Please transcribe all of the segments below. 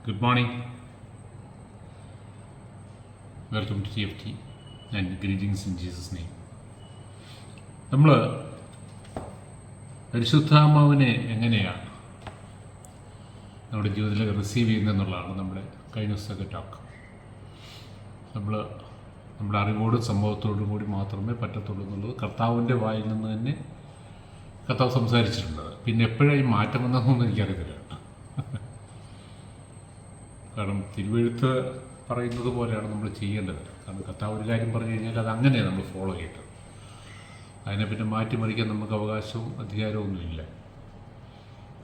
Good morning. Welcome to TFT and greetings in Jesus' name. നമ്മൾ പരിശുദ്ധാത്മാവിനെ എങ്ങനെയാണ് നമ്മുടെ ജീവിതത്തിൽ റിസീവ് ചെയ്യുന്നതെന്നുള്ളതാണ് നമ്മുടെ കഴിഞ്ഞ ദിവസത്തെ ടോക്ക്. നമ്മുടെ അറിവോടും സംഭവത്തോടും കൂടി മാത്രമേ പറ്റത്തുള്ളൂ എന്നുള്ളത് കർത്താവിൻ്റെ വായിൽ നിന്ന് തന്നെ കർത്താവ് സംസാരിച്ചിട്ടുണ്ട്. പിന്നെ എപ്പോഴായി മാറ്റം വന്നതെന്നൊന്നും എനിക്കറിയത്തില്ല. കാരണം തിരുവെഴുത്ത് പറയുന്നത് പോലെയാണ് നമ്മൾ ചെയ്യേണ്ടത്. കാരണം കർത്താവ് ഒരു കാര്യം പറഞ്ഞു കഴിഞ്ഞാൽ അത് അങ്ങനെയാണ് നമ്മൾ ഫോളോ ചെയ്യേണ്ടത്. അതിനെ പിന്നെ മാറ്റിമറിക്കാൻ നമുക്ക് അവകാശവും അധികാരവും ഒന്നുമില്ല.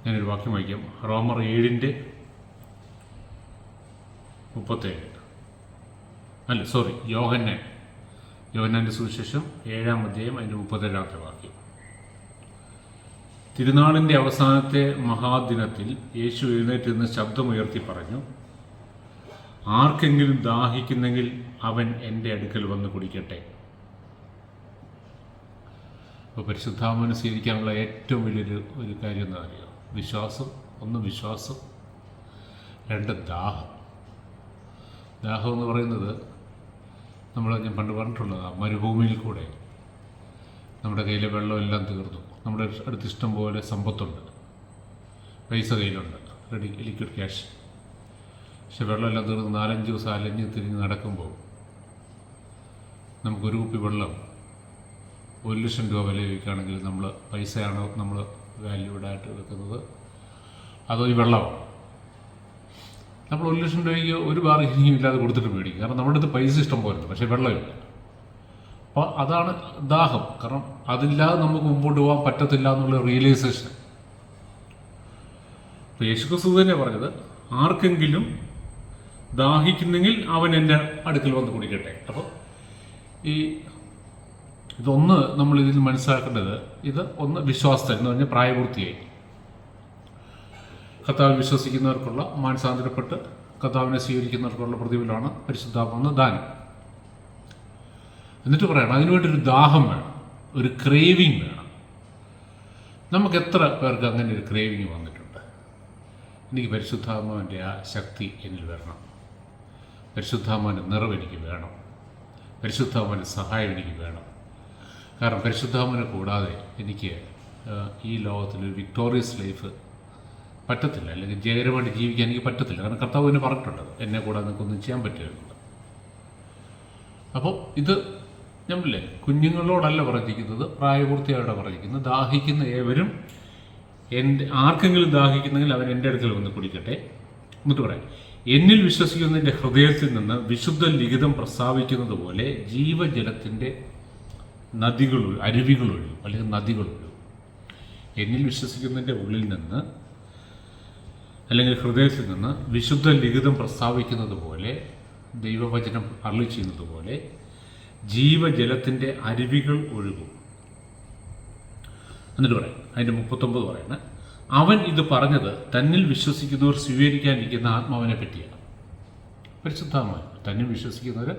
ഞാനൊരു വാക്യം വായിക്കാം. റോമർ 7:37 യോഹന്നാൻ്റെ സുവിശേഷം 7-ാം അധ്യായം അതിൻ്റെ 37-ാമത്തെ വാക്യം. തിരുനാളിൻ്റെ അവസാനത്തെ മഹാദിനത്തിൽ യേശു എഴുന്നേറ്റ് നിന്ന് ശബ്ദമുയർത്തി പറഞ്ഞു, ആർക്കെങ്കിലും ദാഹിക്കുന്നെങ്കിൽ അവൻ എൻ്റെ അടുക്കൽ വന്ന് കുടിക്കട്ടെ. അപ്പോൾ പരിശുദ്ധാത്മാവിനെ സ്വീകരിക്കാനുള്ള ഏറ്റവും വലിയൊരു കാര്യം എന്താ പറയുക? വിശ്വാസം. വിശ്വാസം. 2 ദാഹം എന്ന് പറയുന്നത് ഞാൻ പണ്ട് പറഞ്ഞിട്ടുള്ളതാണ്. മരുഭൂമിയിൽ കൂടെ നമ്മുടെ കയ്യിലെ വെള്ളമെല്ലാം തീർന്നു. നമ്മുടെ അടുത്ത് ഇഷ്ടം പോലെ സമ്പത്തുണ്ട്, പൈസ കയ്യിലുണ്ട്, ലിക്വിഡ് ക്യാഷ്. പക്ഷെ വെള്ളമെല്ലാം തീർന്ന് 4-5 ദിവസം അലഞ്ഞ് തിരിഞ്ഞ് നടക്കുമ്പോൾ നമുക്കൊരു കുപ്പി വെള്ളം 1,00,000 രൂപ വില ചോദിക്കുകയാണെങ്കിൽ പൈസയാണോ നമ്മൾ വാല്യൂഡായിട്ട് വെക്കുന്നത്, അതോ ഈ വെള്ളമാണ്? നമ്മൾ 1,00,000 രൂപയ്ക്ക് ഒരു ബാർഗനിങ്ങും ഇല്ലാതെ കൊടുത്തിട്ട് മേടിക്കും. കാരണം നമ്മുടെ അടുത്ത് പൈസ ഇഷ്ടം പോലുണ്ട്, പക്ഷേ വെള്ളമില്ല. അപ്പോൾ അതാണ് ദാഹം. കാരണം അതില്ലാതെ നമുക്ക് മുമ്പോട്ട് പോകാൻ പറ്റത്തില്ല എന്നുള്ള റിയലൈസേഷൻ. അപ്പോൾ യേശുക്രിസ്തു തന്നെ പറഞ്ഞത്, ആർക്കെങ്കിലും ദാഹിക്കുന്നെങ്കിൽ അവൻ എൻ്റെ അടുക്കൽ വന്ന് കുടിക്കട്ടെ. അപ്പോൾ ഇതൊന്ന് നമ്മൾ ഇതിൽ മനസ്സിലാക്കേണ്ടത്, ഒന്ന് വിശ്വാസത്തിൽ എന്ന് പറഞ്ഞാൽ പ്രായപൂർത്തിയായി കർത്താവിൽ വിശ്വസിക്കുന്നവർക്കുള്ള മാനസാന്തരപ്പെട്ട് കർത്താവിനെ സ്വീകരിക്കുന്നവർക്കുള്ള പ്രതിഫലമാണ് പരിശുദ്ധാത്മാവെന്ന ദാനം. എന്നിട്ട് പറയണം, അതിനുവേണ്ടൊരു ദാഹം വേണം, ഒരു ക്രേവിങ് വേണം. നമുക്ക് എത്ര പേർക്ക് അങ്ങനെ ഒരു ക്രേവിങ് വന്നിട്ടുണ്ട്? എനിക്ക് പരിശുദ്ധാത്മാവിൻ്റെ ആ ശക്തി എന്നിൽ വരണം, പരിശുദ്ധാത്മാവിൻ്റെ നിറവ് എനിക്ക് വേണം, പരിശുദ്ധാത്മാവിൻ്റെ സഹായം എനിക്ക് വേണം. കാരണം പരിശുദ്ധാത്മാവിനെ കൂടാതെ എനിക്ക് ഈ ലോകത്തിലൊരു വിക്ടോറിയസ് ലൈഫ് പറ്റത്തില്ല, അല്ലെങ്കിൽ ജയകരമായിട്ട് ജീവിക്കാൻ എനിക്ക് പറ്റത്തില്ല. കാരണം കർത്താവ് എന്നെ പറഞ്ഞിട്ടുണ്ട്, എന്നെ കൂടാതെ നിങ്ങൾക്കൊന്നും ചെയ്യാൻ പറ്റുമെന്നുള്ളത്. അപ്പോൾ ഇത് ഞമ്മല്ലേ കുഞ്ഞുങ്ങളോടല്ല പറഞ്ഞിരിക്കുന്നത്, പ്രായപൂർത്തിയോടെ പറഞ്ഞിരിക്കുന്നത്. ദാഹിക്കുന്ന ഏവരും ആർക്കെങ്കിലും ദാഹിക്കുന്നെങ്കിൽ അവൻ എൻ്റെ അടുക്കൽ വന്ന് കുടിക്കട്ടെ. എന്നിട്ട് പറയാം, എന്നിൽ വിശ്വസിക്കുന്നതിൻ്റെ ഹൃദയത്തിൽ നിന്ന് വിശുദ്ധ ലിഖിതം പ്രസ്താവിക്കുന്നത് പോലെ ജീവജലത്തിൻ്റെ അരുവികളൊഴുകും, അല്ലെങ്കിൽ നദികളൊഴുകും. എന്നിൽ വിശ്വസിക്കുന്നതിൻ്റെ ഉള്ളിൽ നിന്ന്, അല്ലെങ്കിൽ ഹൃദയത്തിൽ നിന്ന് വിശുദ്ധ ലിഖിതം പ്രസ്താവിക്കുന്നത് പോലെ, ദൈവവചനം അരുളി ചെയ്യുന്നത് പോലെ ജീവജലത്തിൻ്റെ അരുവികൾ ഒഴുകും. എന്നിട്ട് പറയാം, അതിൻ്റെ 39 പറയുന്നത്, അവൻ ഇത് പറഞ്ഞത് തന്നിൽ വിശ്വസിക്കുന്നവർ സ്വീകരിക്കാനിരിക്കുന്ന ആത്മാവിനെ പറ്റിയാണ്. പരിശുദ്ധാത്മാവ് തന്നിൽ വിശ്വസിക്കുന്നവർ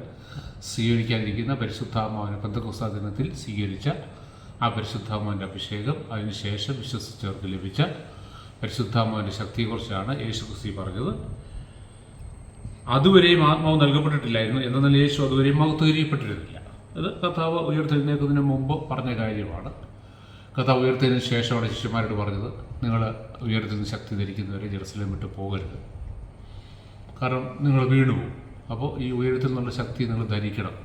സ്വീകരിക്കാനിരിക്കുന്ന പരിശുദ്ധാത്മാവിനെ പെന്തക്കോസ്താ ദിനത്തിൽ സ്വീകരിച്ച ആ പരിശുദ്ധാത്മാവിൻ്റെ അഭിഷേകം, അതിനുശേഷം വിശ്വസിച്ചവർക്ക് ലഭിച്ച പരിശുദ്ധാത്മാവിൻ്റെ ശക്തിയെക്കുറിച്ചാണ് യേശുക്രിസ്തു പറഞ്ഞത്. അതുവരെയും ആത്മാവ് നൽകപ്പെട്ടിട്ടില്ലായിരുന്നു, എന്നാൽ യേശു അതുവരെയും മഹത്വീകരിക്കപ്പെട്ടിരുന്നില്ല. അത് കർത്താവ് ഉയർത്തെഴുന്നേൽക്കുന്നതിന് മുമ്പ് പറഞ്ഞ കാര്യമാണ്. കർത്താവ് ഉയർത്തതിന് ശേഷമാണ് ശിഷ്യന്മാരോട് പറഞ്ഞത്, നിങ്ങൾ ഉയർത്തുന്ന ശക്തി ധരിക്കുന്നവരെ ജെറുസലേം വിട്ട് പോകരുത്, കാരണം നിങ്ങൾ വീണുപോകും. അപ്പോൾ ഈ ഉയരത്തിൽ നിന്നുള്ള ശക്തി നിങ്ങൾ ധരിക്കണം.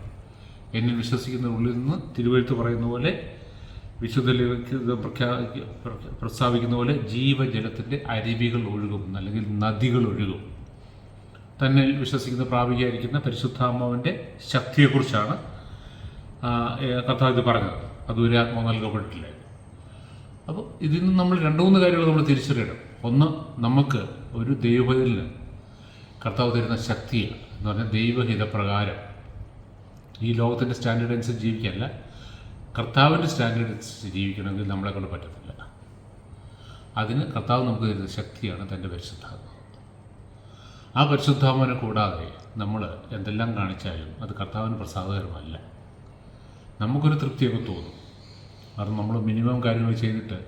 എന്നിൽ വിശ്വസിക്കുന്ന ഉള്ളിൽ നിന്ന് തിരുവെഴുത്ത് പറയുന്ന പോലെ, വിശുദ്ധ പ്രസ്താവിക്കുന്ന പോലെ ജീവജലത്തിൻ്റെ അരുവികൾ ഒഴുകും, അല്ലെങ്കിൽ നദികൾ ഒഴുകും. തന്നെ വിശ്വസിക്കുന്ന പ്രാപികായിരിക്കുന്ന പരിശുദ്ധാത്മാവിൻ്റെ ശക്തിയെക്കുറിച്ചാണ് കർത്താവ് ഇത് പറഞ്ഞത്. അതുവരെ ആത്മാവ് നൽകപ്പെട്ടിട്ടില്ല. അപ്പോൾ ഇതിൽ നിന്ന് നമ്മൾ 2-3 കാര്യങ്ങൾ നമ്മൾ തിരിച്ചറിയണം. ഒന്ന്, നമുക്ക് ഒരു ദൈവഹിതത്തിന് കർത്താവ് തരുന്ന ശക്തിയാണ് എന്ന് പറഞ്ഞാൽ ദൈവഹിതപ്രകാരം ഈ ലോകത്തിൻ്റെ സ്റ്റാൻഡേർഡ് അനുസരിച്ച് ജീവിക്കാനല്ല, കർത്താവിൻ്റെ സ്റ്റാൻഡേർഡ് അനുസരിച്ച് ജീവിക്കണമെങ്കിൽ നമ്മളെ കൊണ്ട് പറ്റത്തില്ല. അതിന് കർത്താവ് നമുക്ക് തരുന്ന ശക്തിയാണ് തൻ്റെ പരിശുദ്ധാത്മ. ആ പരിശുദ്ധാത്മാവിനെ കൂടാതെ നമ്മൾ എന്തെല്ലാം കാണിച്ചാലും അത് കർത്താവിന് പ്രസാദകരമല്ല. നമുക്കൊരു തൃപ്തിയൊക്കെ തോന്നും, കാരണം നമ്മൾ മിനിമം കാര്യങ്ങൾ ചെയ്തിട്ട്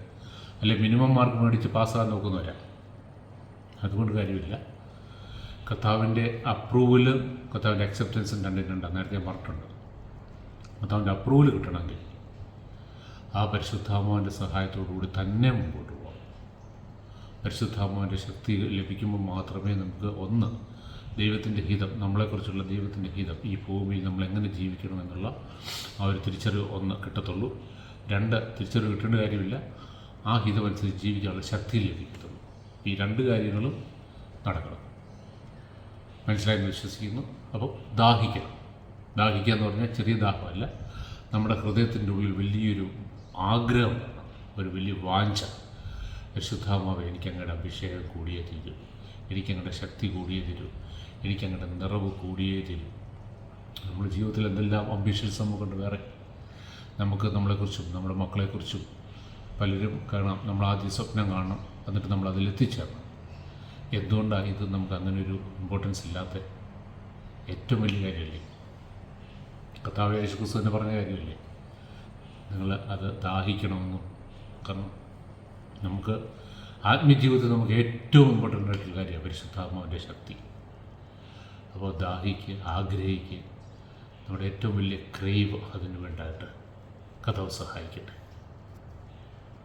അല്ലെങ്കിൽ മിനിമം മാർക്ക് മേടിച്ച് പാസ്സാകാൻ നോക്കുന്നവരാണ്. അതുകൊണ്ട് കാര്യമില്ല. കർത്താവിൻ്റെ അപ്രൂവലും കർത്താവിൻ്റെ അക്സെപ്റ്റൻസും രണ്ടും നേരത്തെ ഞാൻ പറഞ്ഞിട്ടുണ്ട്. കർത്താവിൻ്റെ അപ്രൂവൽ കിട്ടണമെങ്കിൽ ആ പരിശുദ്ധാത്മാവിൻ്റെ സഹായത്തോടുകൂടി തന്നെ മുമ്പോട്ട് പോകാം. പരിശുദ്ധാത്മാവിൻ്റെ ശക്തി ലഭിക്കുമ്പോൾ മാത്രമേ നമുക്ക് ഒന്ന് ദൈവത്തിൻ്റെ ഹിതം, നമ്മളെക്കുറിച്ചുള്ള ദൈവത്തിൻ്റെ ഹിതം, ഈ ഭൂമിയിൽ നമ്മൾ എങ്ങനെ ജീവിക്കണമെന്നുള്ള ആ ഒരു തിരിച്ചറിവ് ഒന്ന് കിട്ടത്തുള്ളൂ. രണ്ട്, തിരിച്ചറിവ് കിട്ടേണ്ട കാര്യമില്ല, ആ ഹിതമനുസരിച്ച് ജീവിക്കാനുള്ള ശക്തി ലഭിക്കത്തുള്ളൂ. ഈ രണ്ട് കാര്യങ്ങളും നടക്കണം. മനസ്സിലായെന്ന് വിശ്വസിക്കുന്നു. അപ്പോൾ ദാഹിക്കുക എന്ന് പറഞ്ഞാൽ ചെറിയ ദാഹമല്ല, നമ്മുടെ ഹൃദയത്തിൻ്റെ ഉള്ളിൽ വലിയൊരു ആഗ്രഹം വേണം, ഒരു വലിയ വാഞ്ച. പരിശുദ്ധാത്മാവേ, എനിക്കങ്ങയുടെ അഭിഷേകം കൂടിയേ തീരും, എനിക്കങ്ങയുടെ ശക്തി കൂടിയേ തീരും, എനിക്കങ്ങയുടെ നിറവ് കൂടിയേ തീരും. നമ്മുടെ ജീവിതത്തിൽ എന്തെല്ലാം അംബിഷൻസ് നമുക്കുണ്ട്. വേറെ നമുക്ക് നമ്മളെക്കുറിച്ചും നമ്മുടെ മക്കളെക്കുറിച്ചും പലരും കാണാം. നമ്മൾ ആദ്യം സ്വപ്നം കാണണം, എന്നിട്ട് നമ്മൾ അതിലെത്തിച്ചേരണം. എന്തുകൊണ്ടാണ് ഇത് നമുക്ക് അങ്ങനെ ഒരു ഇമ്പോർട്ടൻസ് ഇല്ലാത്ത? ഏറ്റവും വലിയ കാര്യമല്ലേ, കർത്താവ് യേശുക്രിസ്തു തന്നെ പറഞ്ഞ കാര്യമല്ലേ, നിങ്ങൾ അത് ദാഹിക്കണമെന്നും. കാരണം നമുക്ക് ആത്മീയജീവിതത്തിൽ നമുക്ക് ഏറ്റവും ഇമ്പോർട്ടൻ്റ് ആയിട്ടുള്ള കാര്യമാണ് പരിശുദ്ധാത്മാവിൻ്റെ ശക്തി. അപ്പോൾ ദാഹിക്കുക, ആഗ്രഹിക്കുക, നമ്മുടെ ഏറ്റവും വലിയ ക്രേവ് അതിന് വേണ്ടായിട്ട് കർത്താവ് സഹായിക്കട്ടെ.